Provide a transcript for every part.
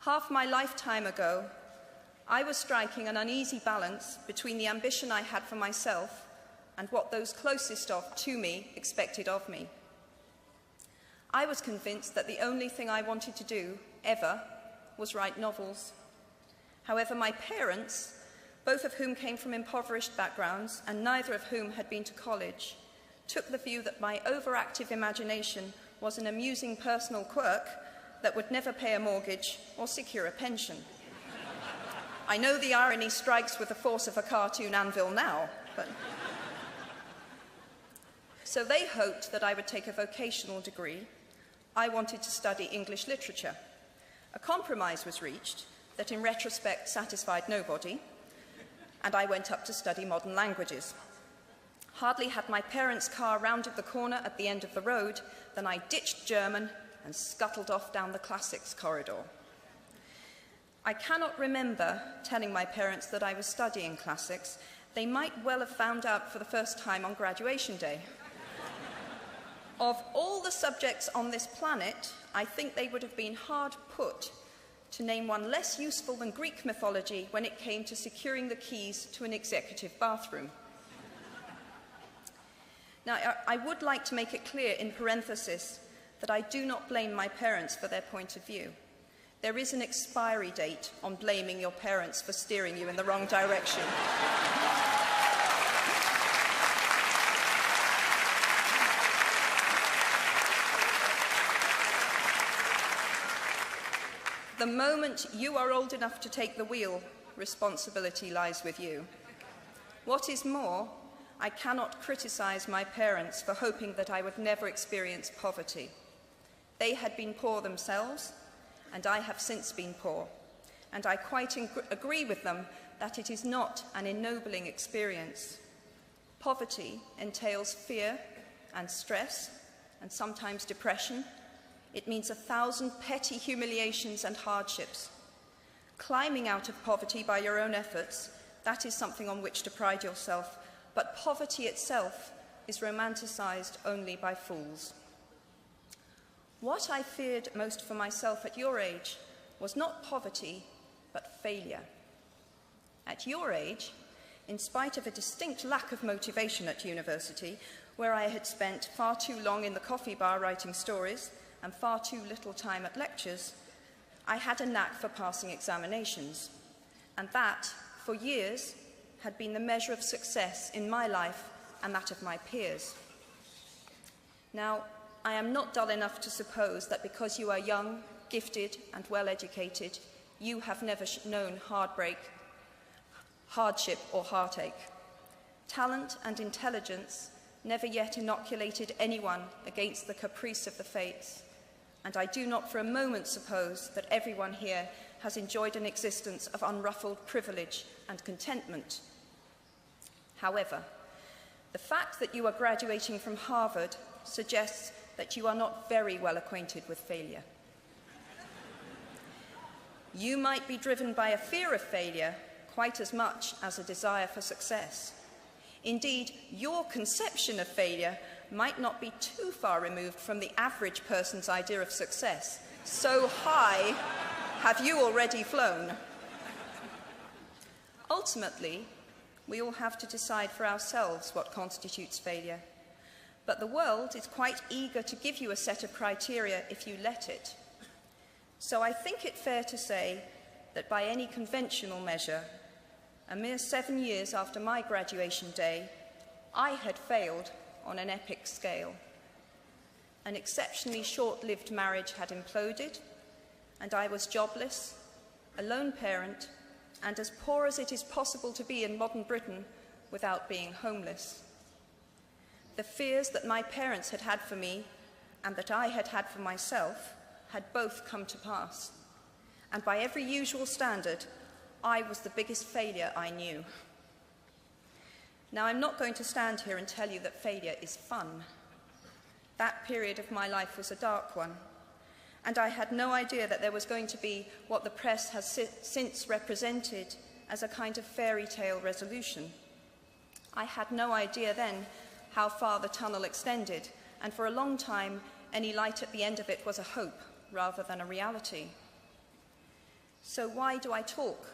Half my lifetime ago, I was striking an uneasy balance between the ambition I had for myself and what those closest to me expected of me. I was convinced that the only thing I wanted to do, ever, was write novels. However, my parents, both of whom came from impoverished backgrounds and neither of whom had been to college, took the view that my overactive imagination was an amusing personal quirk that would never pay a mortgage or secure a pension. I know the irony strikes with the force of a cartoon anvil now, but... So they hoped that I would take a vocational degree. I wanted to study English literature. A compromise was reached that in retrospect satisfied nobody, and I went up to study modern languages. Hardly had my parents' car rounded the corner at the end of the road than I ditched German and scuttled off down the classics corridor. I cannot remember telling my parents that I was studying classics. They might well have found out for the first time on graduation day. Of all the subjects on this planet, I think they would have been hard put to name one less useful than Greek mythology when it came to securing the keys to an executive bathroom. Now, I would like to make it clear in parenthesis that I do not blame my parents for their point of view. There is an expiry date on blaming your parents for steering you in the wrong direction. The moment you are old enough to take the wheel, responsibility lies with you. What is more, I cannot criticize my parents for hoping that I would never experience poverty. They had been poor themselves, and I have since been poor. And I quite agree with them that it is not an ennobling experience. Poverty entails fear and stress, and sometimes depression. It means 1,000 petty humiliations and hardships. Climbing out of poverty by your own efforts, that is something on which to pride yourself, but poverty itself is romanticized only by fools. What I feared most for myself at your age was not poverty, but failure. At your age, in spite of a distinct lack of motivation at university, where I had spent far too long in the coffee bar writing stories and far too little time at lectures, I had a knack for passing examinations, and that, for years, had been the measure of success in my life and that of my peers. Now, I am not dull enough to suppose that because you are young, gifted, and well-educated, you have never known heartbreak, hardship, or heartache. Talent and intelligence never yet inoculated anyone against the caprice of the fates, and I do not for a moment suppose that everyone here has enjoyed an existence of unruffled privilege and contentment. However, the fact that you are graduating from Harvard suggests that you are not very well acquainted with failure. You might be driven by a fear of failure quite as much as a desire for success. Indeed, your conception of failure might not be too far removed from the average person's idea of success. So high have you already flown. Ultimately, we all have to decide for ourselves what constitutes failure. But the world is quite eager to give you a set of criteria if you let it. So I think it fair to say that by any conventional measure, a mere 7 years after my graduation day, I had failed on an epic scale. An exceptionally short-lived marriage had imploded, and I was jobless, a lone parent, and as poor as it is possible to be in modern Britain without being homeless. The fears that my parents had had for me and that I had had for myself had both come to pass. And by every usual standard, I was the biggest failure I knew. Now, I'm not going to stand here and tell you that failure is fun. That period of my life was a dark one, and I had no idea that there was going to be what the press has since represented as a kind of fairy tale resolution. I had no idea then how far the tunnel extended, and for a long time, any light at the end of it was a hope rather than a reality. So why do I talk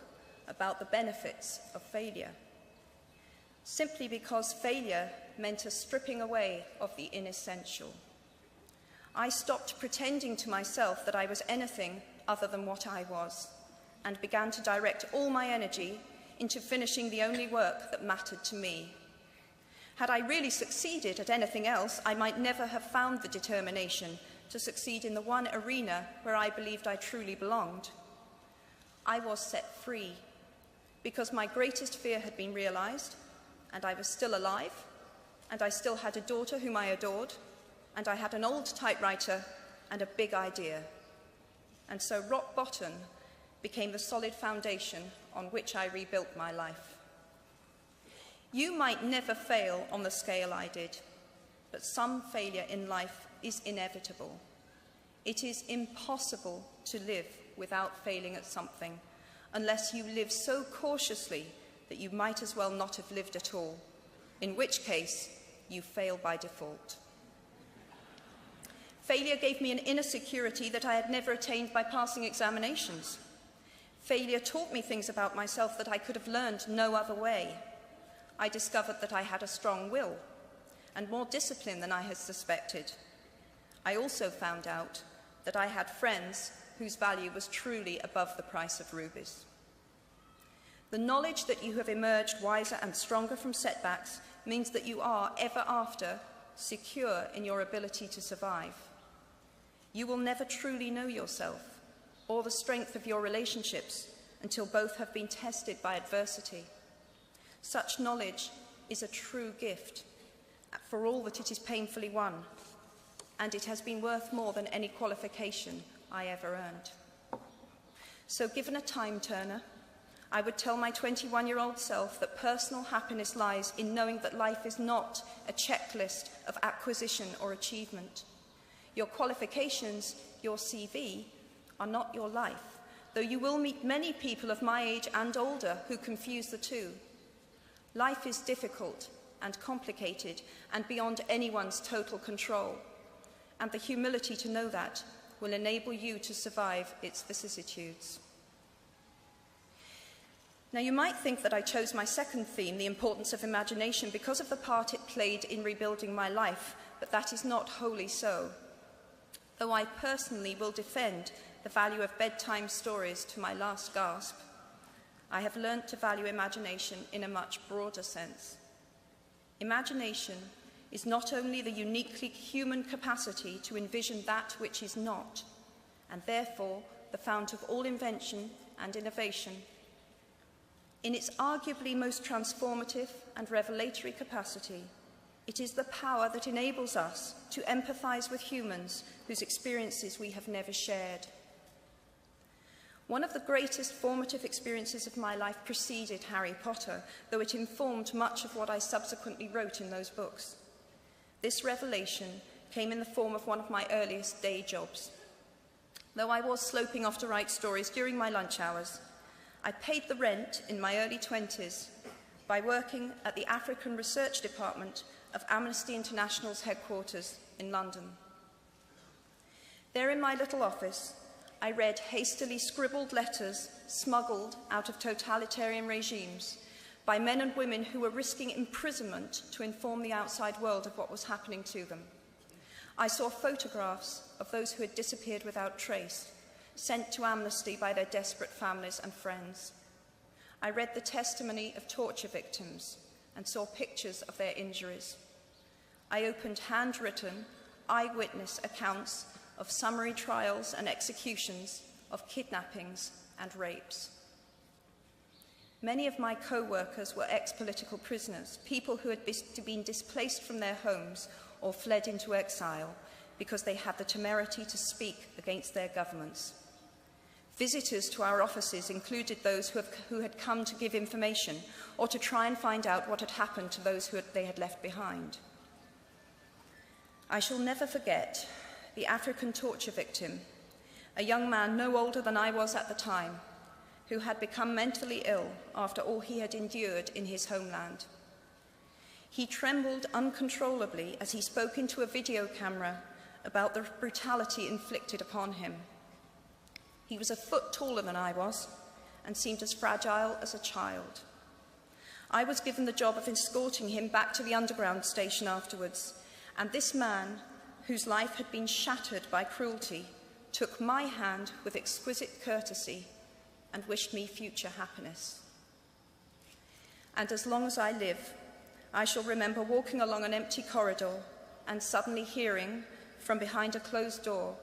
about the benefits of failure? Simply because failure meant a stripping away of the inessential. I stopped pretending to myself that I was anything other than what I was, and began to direct all my energy into finishing the only work that mattered to me. Had I really succeeded at anything else, I might never have found the determination to succeed in the one arena where I believed I truly belonged. I was set free because my greatest fear had been realized, and I was still alive, and I still had a daughter whom I adored, and I had an old typewriter and a big idea. And so rock bottom became the solid foundation on which I rebuilt my life. You might never fail on the scale I did, but some failure in life is inevitable. It is impossible to live without failing at something, unless you live so cautiously that you might as well not have lived at all, in which case you fail by default. Failure gave me an inner security that I had never attained by passing examinations. Failure taught me things about myself that I could have learned no other way. I discovered that I had a strong will and more discipline than I had suspected. I also found out that I had friends whose value was truly above the price of rubies. The knowledge that you have emerged wiser and stronger from setbacks means that you are, ever after, secure in your ability to survive. You will never truly know yourself or the strength of your relationships until both have been tested by adversity. Such knowledge is a true gift, for all that it is painfully won, and it has been worth more than any qualification I ever earned. So given a time turner, I would tell my 21-year-old self that personal happiness lies in knowing that life is not a checklist of acquisition or achievement. Your qualifications, your CV, are not your life, though you will meet many people of my age and older who confuse the two. Life is difficult and complicated and beyond anyone's total control, and the humility to know that will enable you to survive its vicissitudes. Now, you might think that I chose my second theme, the importance of imagination, because of the part it played in rebuilding my life, but that is not wholly so. Though I personally will defend the value of bedtime stories to my last gasp, I have learnt to value imagination in a much broader sense. Imagination is not only the uniquely human capacity to envision that which is not, and therefore the fount of all invention and innovation. In its arguably most transformative and revelatory capacity, it is the power that enables us to empathize with humans whose experiences we have never shared. One of the greatest formative experiences of my life preceded Harry Potter, though it informed much of what I subsequently wrote in those books. This revelation came in the form of one of my earliest day jobs. Though I was sloping off to write stories during my lunch hours, I paid the rent in my early 20s by working at the African Research Department of Amnesty International's headquarters in London. There in my little office, I read hastily scribbled letters smuggled out of totalitarian regimes by men and women who were risking imprisonment to inform the outside world of what was happening to them. I saw photographs of those who had disappeared without trace, sent to Amnesty by their desperate families and friends. I read the testimony of torture victims and saw pictures of their injuries. I opened handwritten, eyewitness accounts of summary trials and executions, of kidnappings and rapes. Many of my co-workers were ex-political prisoners, people who had been displaced from their homes or fled into exile because they had the temerity to speak against their governments. Visitors to our offices included those who had come to give information or to try and find out what had happened to those they had left behind. I shall never forget the African torture victim, a young man no older than I was at the time, who had become mentally ill after all he had endured in his homeland. He trembled uncontrollably as he spoke into a video camera about the brutality inflicted upon him. He was a foot taller than I was and seemed as fragile as a child. I was given the job of escorting him back to the underground station afterwards, and this man, whose life had been shattered by cruelty, took my hand with exquisite courtesy and wished me future happiness. And as long as I live, I shall remember walking along an empty corridor and suddenly hearing, from behind a closed door,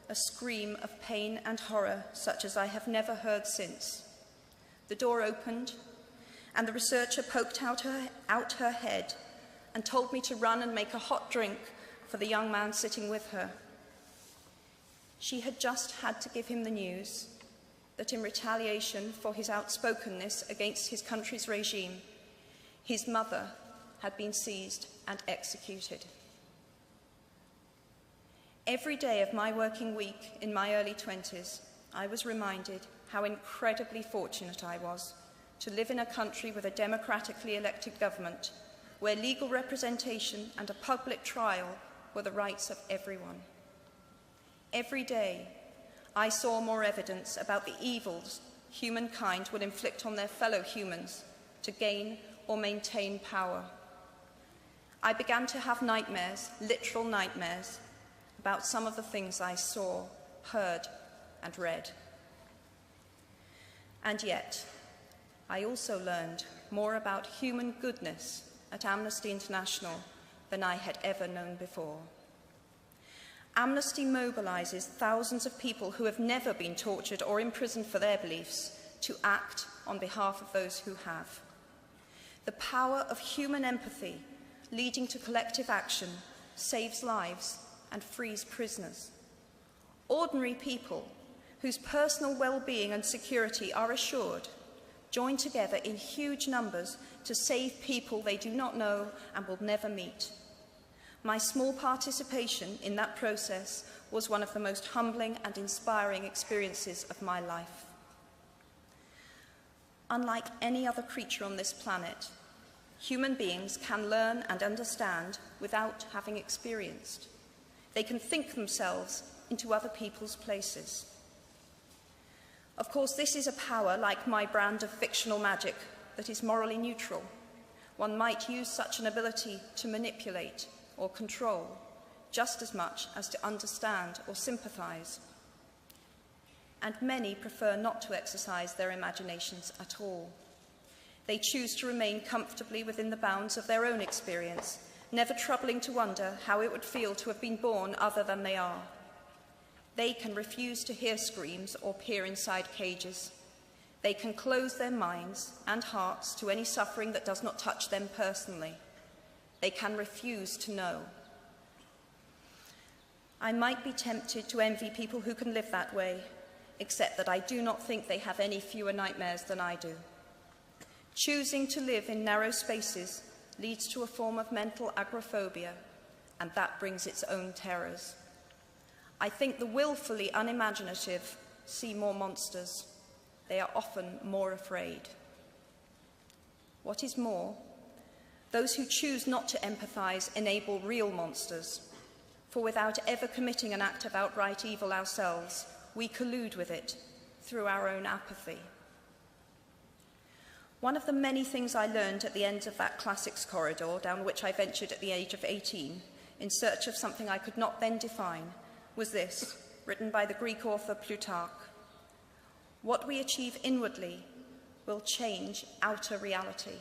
a scream of pain and horror such as I have never heard since. The door opened, and the researcher poked out her head and told me to run and make a hot drink for the young man sitting with her. She had just had to give him the news that in retaliation for his outspokenness against his country's regime, his mother had been seized and executed. Every day of my working week in my early 20s, I was reminded how incredibly fortunate I was to live in a country with a democratically elected government where legal representation and a public trial were the rights of everyone. Every day, I saw more evidence about the evils humankind will inflict on their fellow humans to gain or maintain power. I began to have nightmares, literal nightmares, about some of the things I saw, heard, and read. And yet, I also learned more about human goodness at Amnesty International than I had ever known before. Amnesty mobilizes thousands of people who have never been tortured or imprisoned for their beliefs to act on behalf of those who have. The power of human empathy leading to collective action saves lives and frees prisoners. Ordinary people whose personal well-being and security are assured join together in huge numbers to save people they do not know and will never meet. My small participation in that process was one of the most humbling and inspiring experiences of my life. Unlike any other creature on this planet, human beings can learn and understand without having experienced. They can think themselves into other people's places. Of course, this is a power, like my brand of fictional magic, that is morally neutral. One might use such an ability to manipulate or control just as much as to understand or sympathize. And many prefer not to exercise their imaginations at all. They choose to remain comfortably within the bounds of their own experience, never troubling to wonder how it would feel to have been born other than they are. They can refuse to hear screams or peer inside cages. They can close their minds and hearts to any suffering that does not touch them personally. They can refuse to know. I might be tempted to envy people who can live that way, except that I do not think they have any fewer nightmares than I do. Choosing to live in narrow spaces leads to a form of mental agoraphobia, and that brings its own terrors. I think the willfully unimaginative see more monsters. They are often more afraid. What is more, those who choose not to empathize enable real monsters, for without ever committing an act of outright evil ourselves, we collude with it through our own apathy. One of the many things I learned at the end of that classics corridor down which I ventured at the age of 18 in search of something I could not then define was this, written by the Greek author Plutarch: "What we achieve inwardly will change outer reality."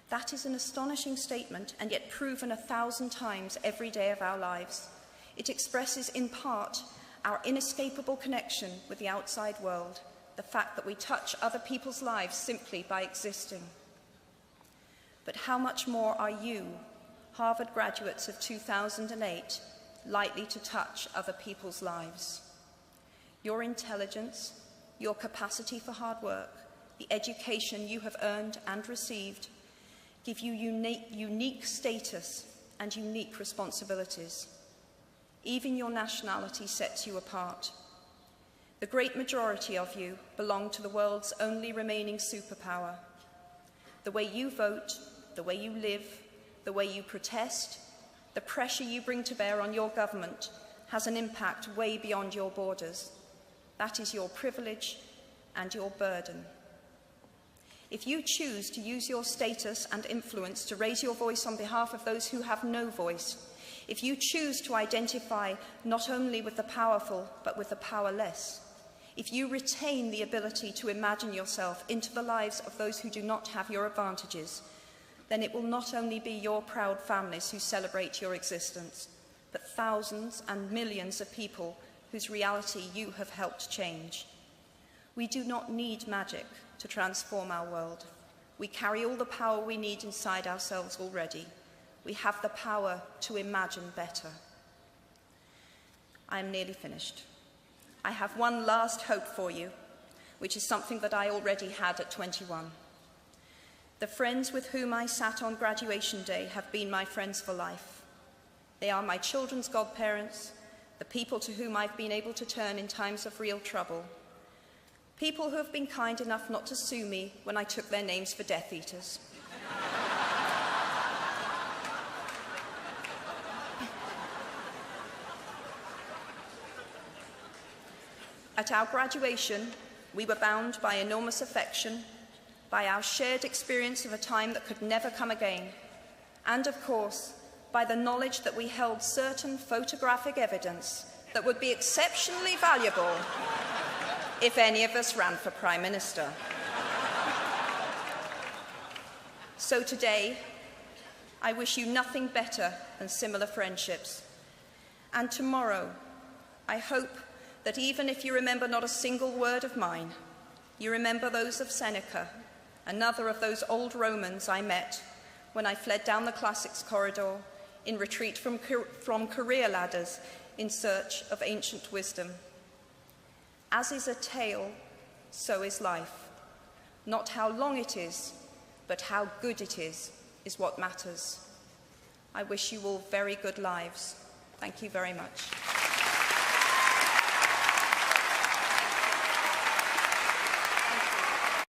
That is an astonishing statement, and yet proven 1,000 times every day of our lives. It expresses in part our inescapable connection with the outside world, the fact that we touch other people's lives simply by existing. But how much more are you, Harvard graduates of 2008, likely to touch other people's lives? Your intelligence, your capacity for hard work, the education you have earned and received give you unique status and unique responsibilities. Even your nationality sets you apart. The great majority of you belong to the world's only remaining superpower. The way you vote, the way you live, the way you protest, the pressure you bring to bear on your government has an impact way beyond your borders. That is your privilege and your burden. If you choose to use your status and influence to raise your voice on behalf of those who have no voice, if you choose to identify not only with the powerful but with the powerless, if you retain the ability to imagine yourself into the lives of those who do not have your advantages, then it will not only be your proud families who celebrate your existence, but thousands and millions of people whose reality you have helped change. We do not need magic to transform our world. We carry all the power we need inside ourselves already. We have the power to imagine better. I am nearly finished. I have one last hope for you, which is something that I already had at 21. The friends with whom I sat on graduation day have been my friends for life. They are my children's godparents, the people to whom I've been able to turn in times of real trouble, people who have been kind enough not to sue me when I took their names for Death Eaters. At our graduation, we were bound by enormous affection, by our shared experience of a time that could never come again, and of course, by the knowledge that we held certain photographic evidence that would be exceptionally valuable if any of us ran for Prime Minister. So today, I wish you nothing better than similar friendships. And tomorrow, I hope that even if you remember not a single word of mine, you remember those of Seneca, another of those old Romans I met when I fled down the classics corridor in retreat from career ladders in search of ancient wisdom. As is a tale, so is life. Not how long it is, but how good it is what matters. I wish you all very good lives. Thank you very much.